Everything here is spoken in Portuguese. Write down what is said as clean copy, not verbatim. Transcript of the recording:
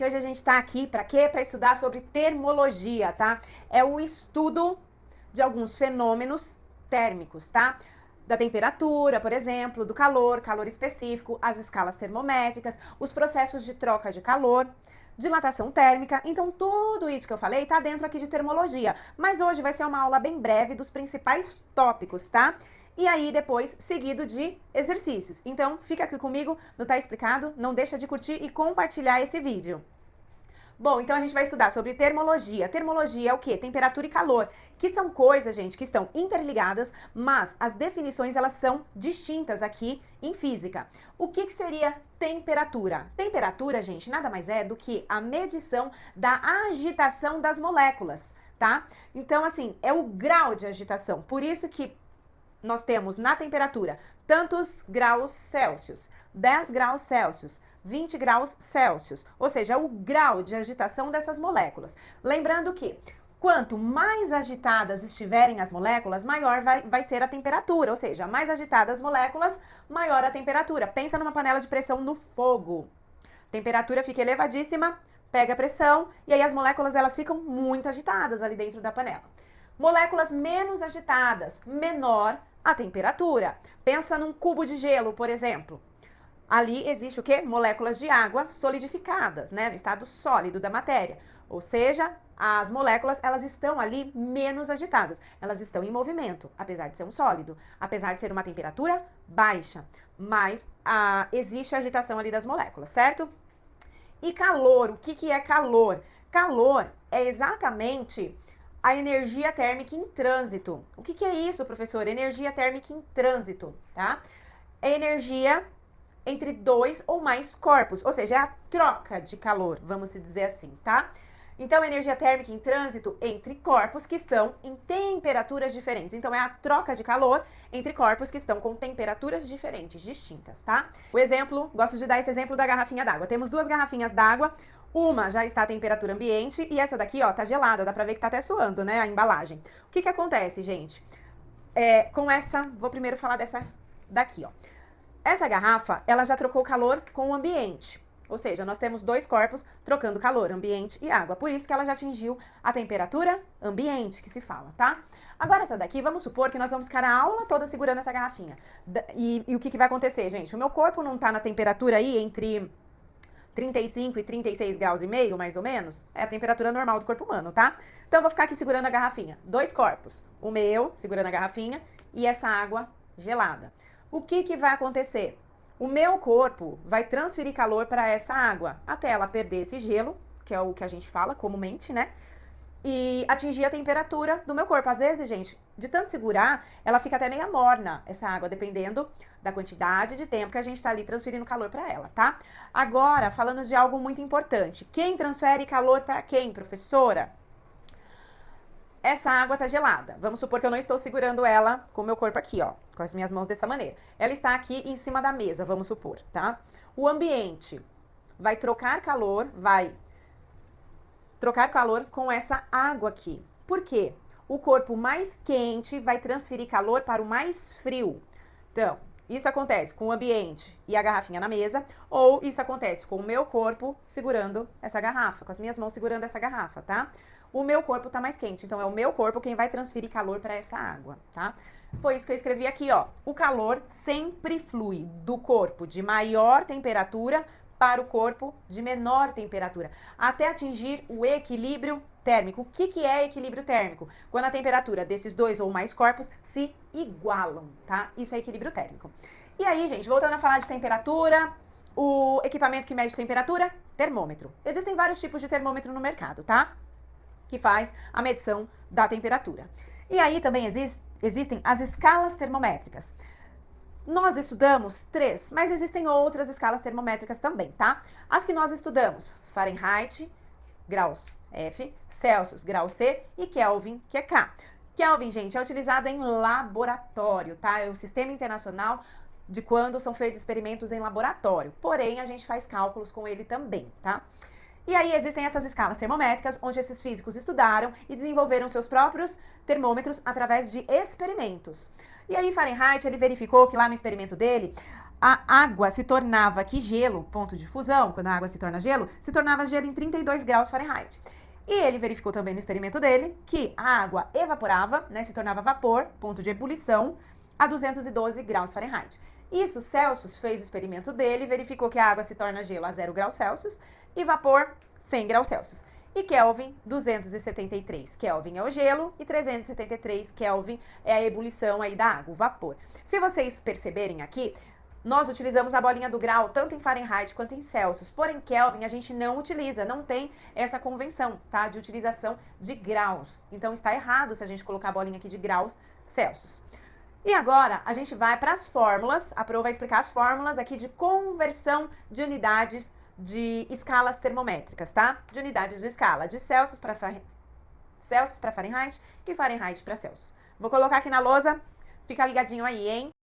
Hoje a gente está aqui para quê? Para estudar sobre termologia, tá? É o estudo de alguns fenômenos térmicos, tá? Da temperatura, por exemplo, do calor, calor específico, as escalas termométricas, os processos de troca de calor, dilatação térmica. Então, tudo isso que eu falei tá dentro aqui de termologia. Mas hoje vai ser uma aula bem breve dos principais tópicos, tá? E aí, depois, seguido de exercícios. Então, fica aqui comigo, não tá explicado? Não deixa de curtir e compartilhar esse vídeo. Bom, então a gente vai estudar sobre termologia. Termologia é o quê? Temperatura e calor, que são coisas, gente, que estão interligadas, mas as definições, elas são distintas aqui em física. O que seria temperatura? Temperatura, gente, nada mais é do que a medição da agitação das moléculas, tá? Então, assim, é o grau de agitação. Por isso que nós temos na temperatura tantos graus Celsius, 10 graus Celsius, 20 graus Celsius, ou seja, o grau de agitação dessas moléculas. Lembrando que quanto mais agitadas estiverem as moléculas, maior vai ser a temperatura, ou seja, mais agitadas as moléculas, maior a temperatura. Pensa numa panela de pressão no fogo. Temperatura fica elevadíssima, pega a pressão e aí as moléculas elas ficam muito agitadas ali dentro da panela. Moléculas menos agitadas, menor a temperatura. Pensa num cubo de gelo, por exemplo. Ali existe o quê? Moléculas de água solidificadas, né? No estado sólido da matéria. Ou seja, as moléculas, elas estão ali menos agitadas. Elas estão em movimento, apesar de ser um sólido. Apesar de ser uma temperatura baixa. Mas existe a agitação ali das moléculas, certo? E calor, o que é calor? Calor é exatamente a energia térmica em trânsito. O que é isso, professor? Energia térmica em trânsito, tá? É energia entre dois ou mais corpos, ou seja, é a troca de calor, vamos dizer assim, tá? Então, energia térmica em trânsito entre corpos que estão em temperaturas diferentes. Então, é a troca de calor entre corpos que estão com temperaturas diferentes, distintas, tá? O exemplo, gosto de dar esse exemplo da garrafinha d'água. Temos duas garrafinhas d'água, uma já está a temperatura ambiente e essa daqui, ó, tá gelada, dá pra ver que tá até suando, né, a embalagem. O que acontece, gente? Com essa, vou primeiro falar dessa daqui, ó. Essa garrafa, ela já trocou calor com o ambiente. Ou seja, nós temos dois corpos trocando calor, ambiente e água. Por isso que ela já atingiu a temperatura ambiente, que se fala, tá? Agora essa daqui, vamos supor que nós vamos ficar a aula toda segurando essa garrafinha. E o que vai acontecer, gente? O meu corpo não tá na temperatura aí entre 35 e 36 graus e meio, mais ou menos. É a temperatura normal do corpo humano, tá? Então eu vou ficar aqui segurando a garrafinha. Dois corpos. O meu, segurando a garrafinha, e essa água gelada. O que vai acontecer? O meu corpo vai transferir calor para essa água, até ela perder esse gelo, que é o que a gente fala comumente, né? E atingir a temperatura do meu corpo. Às vezes, gente, de tanto segurar, ela fica até meio morna, essa água, dependendo da quantidade de tempo que a gente tá ali transferindo calor para ela, tá? Agora, falando de algo muito importante. Quem transfere calor para quem, professora? Essa água tá gelada. Vamos supor que eu não estou segurando ela com o meu corpo aqui, ó, com as minhas mãos dessa maneira. Ela está aqui em cima da mesa, vamos supor, tá? O ambiente vai trocar calor com essa água aqui. Por quê? O corpo mais quente vai transferir calor para o mais frio. Então, isso acontece com o ambiente e a garrafinha na mesa, ou isso acontece com o meu corpo segurando essa garrafa, com as minhas mãos segurando essa garrafa, tá? O meu corpo tá mais quente, então é o meu corpo quem vai transferir calor para essa água, tá? Foi isso que eu escrevi aqui, ó. O calor sempre flui do corpo de maior temperatura para o corpo de menor temperatura, até atingir o equilíbrio térmico. O que é equilíbrio térmico? Quando a temperatura desses dois ou mais corpos se igualam, tá? Isso é equilíbrio térmico. E aí, gente, voltando a falar de temperatura, o equipamento que mede temperatura, termômetro. Existem vários tipos de termômetro no mercado, tá? Que faz a medição da temperatura. E aí também existem as escalas termométricas. Nós estudamos 3, mas existem outras escalas termométricas também, tá? As que nós estudamos, Fahrenheit, graus F, Celsius, grau C e Kelvin, que é K. Kelvin, gente, é utilizado em laboratório, tá? É o Sistema Internacional de quando são feitos experimentos em laboratório. Porém, a gente faz cálculos com ele também, tá? E aí existem essas escalas termométricas, onde esses físicos estudaram e desenvolveram seus próprios termômetros através de experimentos. E aí Fahrenheit, ele verificou que lá no experimento dele, a água se tornava aqui gelo, ponto de fusão, quando a água se torna gelo, se tornava gelo em 32 graus Fahrenheit. E ele verificou também no experimento dele que a água evaporava, né, se tornava vapor, ponto de ebulição, a 212 graus Fahrenheit. Isso, Celsius fez o experimento dele, verificou que a água se torna gelo a 0 graus Celsius e vapor 100 graus Celsius. E Kelvin, 273 Kelvin é o gelo e 373 Kelvin é a ebulição aí da água, o vapor. Se vocês perceberem aqui, nós utilizamos a bolinha do grau tanto em Fahrenheit quanto em Celsius, porém Kelvin a gente não utiliza, não tem essa convenção, tá, de utilização de graus. Então está errado se a gente colocar a bolinha aqui de graus Celsius. E agora a gente vai para as fórmulas, a Pro vai explicar as fórmulas aqui de conversão de unidades de escalas termométricas, tá? De unidades de escala, de Celsius para Fahrenheit e Fahrenheit para Celsius. Vou colocar aqui na lousa, fica ligadinho aí, hein?